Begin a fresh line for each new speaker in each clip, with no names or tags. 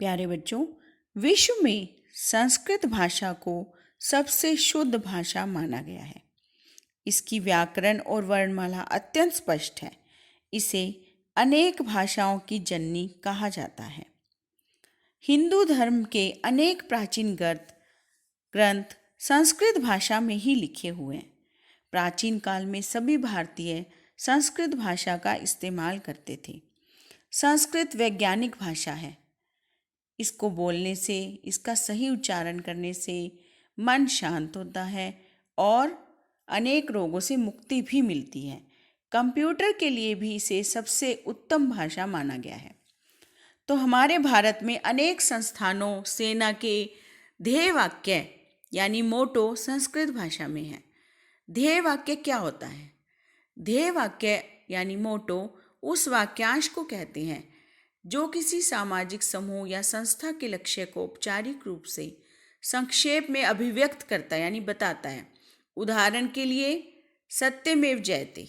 प्यारे बच्चों, विश्व में संस्कृत भाषा को सबसे शुद्ध भाषा माना गया है। इसकी व्याकरण और वर्णमाला अत्यंत स्पष्ट है। इसे अनेक भाषाओं की जननी कहा जाता है। हिंदू धर्म के अनेक प्राचीन ग्रंथ संस्कृत भाषा में ही लिखे हुए हैं। प्राचीन काल में सभी भारतीय संस्कृत भाषा का इस्तेमाल करते थे। संस्कृत वैज्ञानिक भाषा है। इसको बोलने से, इसका सही उच्चारण करने से मन शांत होता है और अनेक रोगों से मुक्ति भी मिलती है। कंप्यूटर के लिए भी इसे सबसे उत्तम भाषा माना गया है। तो हमारे भारत में अनेक संस्थानों, सेना के ध्येय वाक्य यानी मोटो संस्कृत भाषा में है। ध्येय वाक्य क्या होता है? ध्येय वाक्य यानी मोटो उस वाक्यांश को कहते हैं जो किसी सामाजिक समूह या संस्था के लक्ष्य को औपचारिक रूप से संक्षेप में अभिव्यक्त करता है यानी बताता है। उदाहरण के लिए सत्यमेव जयते,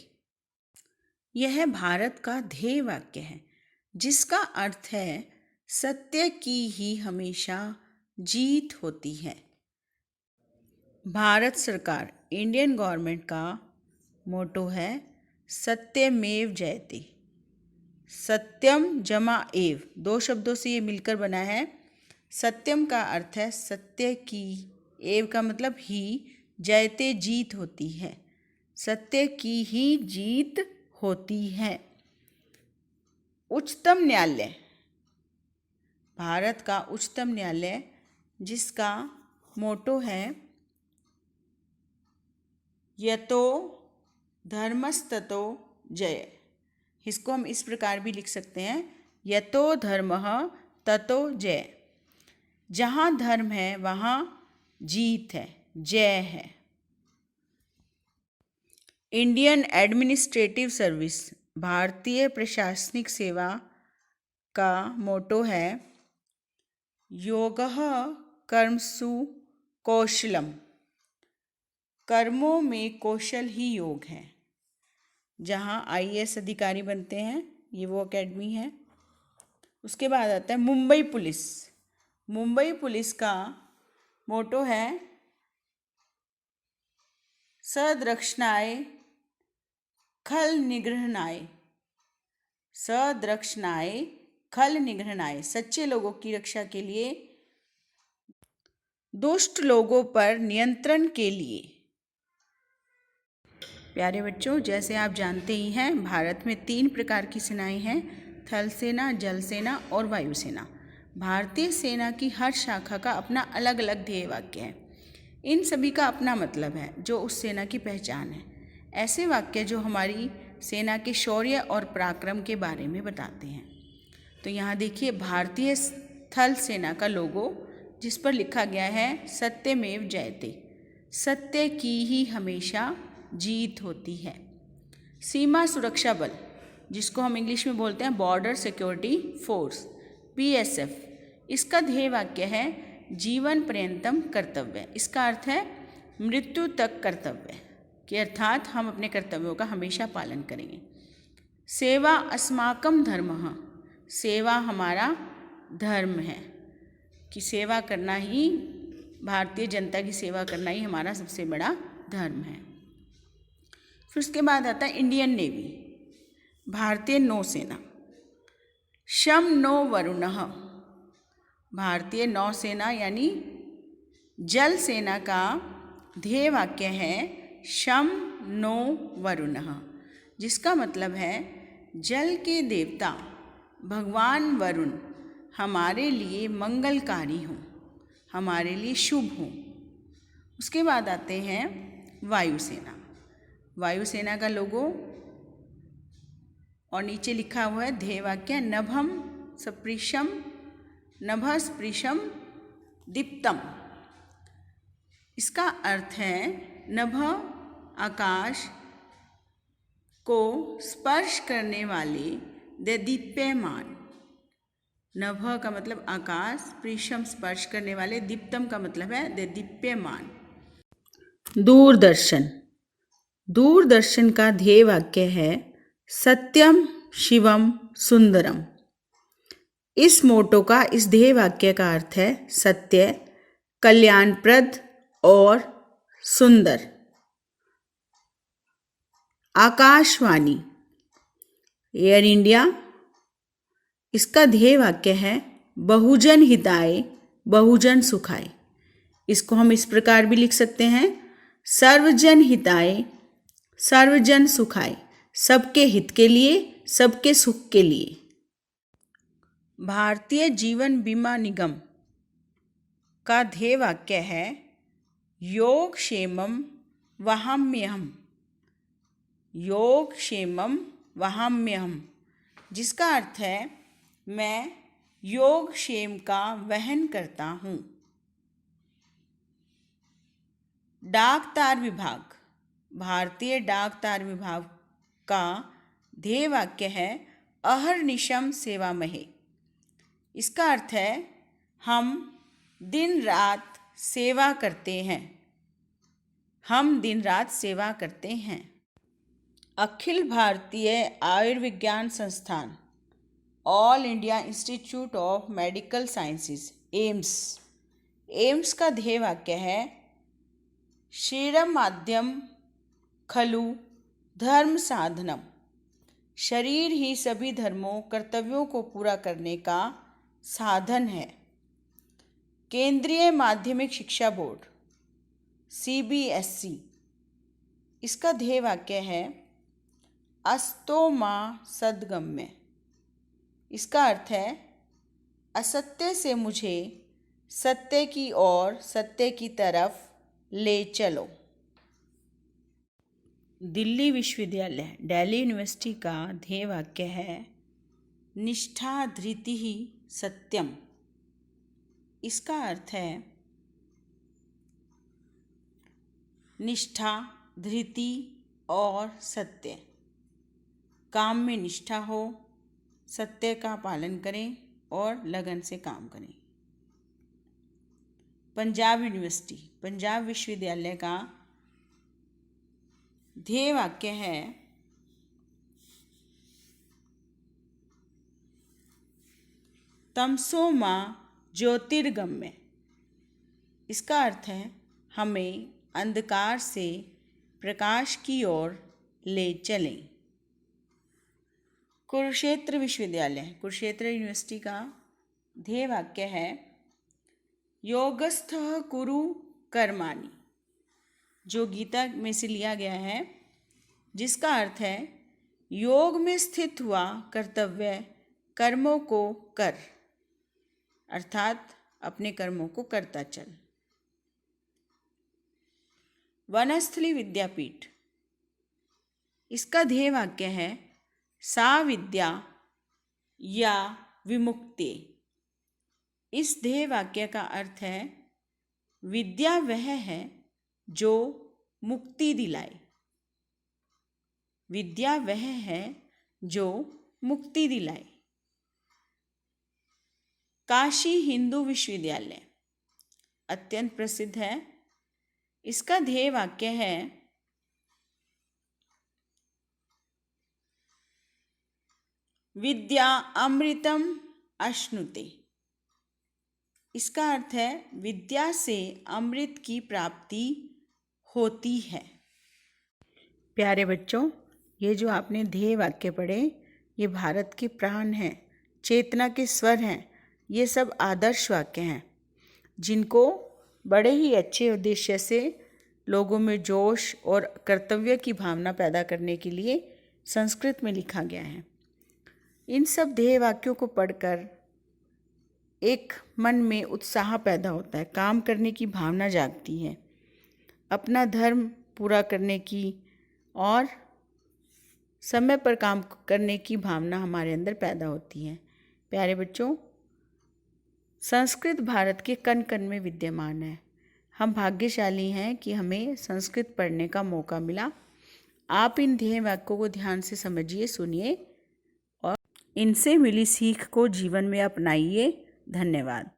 यह भारत का ध्येय वाक्य है जिसका अर्थ है सत्य की ही हमेशा जीत होती है। भारत सरकार, इंडियन गवर्नमेंट का मोटो है सत्यमेव जयते। सत्यम जमा एव, दो शब्दों से ये मिलकर बना है। सत्यम का अर्थ है सत्य की, एव का मतलब ही, जयते जीत होती है। सत्य की ही जीत होती है। उच्चतम न्यायालय, भारत का उच्चतम न्यायालय जिसका मोटो है यतो धर्मस्ततो जय। इसको हम इस प्रकार भी लिख सकते हैं, यतो धर्मः ततो जय। जहाँ धर्म है वहाँ जीत है, जय है। इंडियन एडमिनिस्ट्रेटिव सर्विस, भारतीय प्रशासनिक सेवा का मोटो है योगः कर्मसु कौशलम। कर्मों में कौशल ही योग है। जहाँ IAS अधिकारी बनते हैं, ये वो एकेडमी है। उसके बाद आता है मुंबई पुलिस। मुंबई पुलिस का मोटो है सद्रक्षणाय खल निग्रहणाय। सद्रक्षणाय खल निग्रहणाय, सच्चे लोगों की रक्षा के लिए, दुष्ट लोगों पर नियंत्रण के लिए। प्यारे बच्चों, जैसे आप जानते ही हैं, भारत में 3 प्रकार की सेनाएं हैं, थल सेना, जल सेना और वायु सेना। भारतीय सेना की हर शाखा का अपना अलग अलग ध्येय वाक्य है। इन सभी का अपना मतलब है जो उस सेना की पहचान है। ऐसे वाक्य जो हमारी सेना के शौर्य और पराक्रम के बारे में बताते हैं। तो यहाँ देखिए, भारतीय थल सेना का लोगो जिस पर लिखा गया है सत्यमेव जयते, सत्य की ही हमेशा जीत होती है। सीमा सुरक्षा बल, जिसको हम इंग्लिश में बोलते हैं बॉर्डर सिक्योरिटी फोर्स, BSF, इसका ध्येय वाक्य है जीवन पर्यंतम कर्तव्य। इसका अर्थ है मृत्यु तक कर्तव्य, कि अर्थात हम अपने कर्तव्यों का हमेशा पालन करेंगे। सेवा अस्माकम धर्मः, सेवा हमारा धर्म है, कि सेवा करना ही, भारतीय जनता की सेवा करना ही हमारा सबसे बड़ा धर्म है। फिर उसके बाद आता है इंडियन नेवी, भारतीय नौसेना। शम नो वरुणः, भारतीय नौसेना यानी जल सेना का ध्येय वाक्य है शम नो वरुणः, जिसका मतलब है जल के देवता भगवान वरुण हमारे लिए मंगलकारी हों, हमारे लिए शुभ हों। उसके बाद आते हैं वायुसेना। वायुसेना का लोगो और नीचे लिखा हुआ है ध्येय वाक्य नभम स्पृशम, नभ स्पृशम दीप्तम। इसका अर्थ है नभ आकाश को स्पर्श करने वाले दैदीप्यमान। नभ का मतलब आकाश, स्पृशम स्पर्श करने वाले, दीप्तम का मतलब है दैदीप्यमान। दूरदर्शन, दूरदर्शन का ध्येय वाक्य है सत्यम शिवम सुंदरम। इस मोटो का, इस ध्येय वाक्य का अर्थ है सत्य, कल्याणप्रद और सुंदर। आकाशवाणी, एयर इंडिया, इसका ध्येय वाक्य है बहुजन हिताय बहुजन सुखाय। इसको हम इस प्रकार भी लिख सकते हैं, सर्वजन हिताय सर्वजन सुखाय, सबके हित के लिए, सबके सुख के लिए। भारतीय जीवन बीमा निगम का ध्येय वाक्य है योगक्षेमं वहाम्यहम्, योगक्षेमं वहाम्यहम्, जिसका अर्थ है मैं योगक्षेम का वहन करता हूँ। डाक तार विभाग, भारतीय डाक तार विभाग का ध्येय वाक्य है अहर्निशम सेवामहे। इसका अर्थ है हम दिन रात सेवा करते हैं, हम दिन रात सेवा करते हैं। अखिल भारतीय आयुर्विज्ञान संस्थान, all India institute of medical sciences, AIIMS, AIIMS का ध्येय वाक्य है क्षीरम माध्यम खलु धर्म साधनम, शरीर ही सभी धर्मों कर्तव्यों को पूरा करने का साधन है। केंद्रीय माध्यमिक शिक्षा बोर्ड, CBSE, इसका ध्येय वाक्य है अस्तो मा सद्गम्य। इसका अर्थ है असत्य से मुझे सत्य की ओर, सत्य की तरफ ले चलो। दिल्ली विश्वविद्यालय, दिल्ली यूनिवर्सिटी का ध्येय वाक्य है निष्ठा धृतिः सत्यम। इसका अर्थ है निष्ठा, धृति और सत्य, काम में निष्ठा हो, सत्य का पालन करें और लगन से काम करें। पंजाब यूनिवर्सिटी, पंजाब विश्वविद्यालय का ध्येय वाक्य है तमसो मा ज्योतिर्गम्य। इसका अर्थ है हमें अंधकार से प्रकाश की ओर ले चलें। कुरुक्षेत्र विश्वविद्यालय, कुरुक्षेत्र यूनिवर्सिटी का ध्येय वाक्य है योगस्थः कुरु कर्माणि, जो गीता में से लिया गया है, जिसका अर्थ है योग में स्थित हुआ कर्तव्य कर्मों को कर, अर्थात अपने कर्मों को करता चल। वनस्थली विद्यापीठ, इसका ध्येय वाक्य है सा विद्या या विमुक्ति। इस ध्येय वाक्य का अर्थ है विद्या वह है जो मुक्ति दिलाए, विद्या वह है जो मुक्ति दिलाए। काशी हिंदू विश्वविद्यालय अत्यंत प्रसिद्ध है। इसका ध्येय वाक्य है विद्या अमृतम अश्नुते। इसका अर्थ है विद्या से अमृत की प्राप्ति होती है। प्यारे बच्चों, ये जो आपने ध्येय वाक्य पढ़े, ये भारत के प्राण हैं, चेतना के स्वर हैं। ये सब आदर्श वाक्य हैं जिनको बड़े ही अच्छे उद्देश्य से लोगों में जोश और कर्तव्य की भावना पैदा करने के लिए संस्कृत में लिखा गया है। इन सब ध्येय वाक्यों को पढ़कर एक मन में उत्साह पैदा होता है, काम करने की भावना जागती है, अपना धर्म पूरा करने की और समय पर काम करने की भावना हमारे अंदर पैदा होती है। प्यारे बच्चों, संस्कृत भारत के कण कण में विद्यमान है। हम भाग्यशाली हैं कि हमें संस्कृत पढ़ने का मौका मिला। आप इन ध्येय वाक्यों को ध्यान से समझिए, सुनिए और इनसे मिली सीख को जीवन में अपनाइए। धन्यवाद।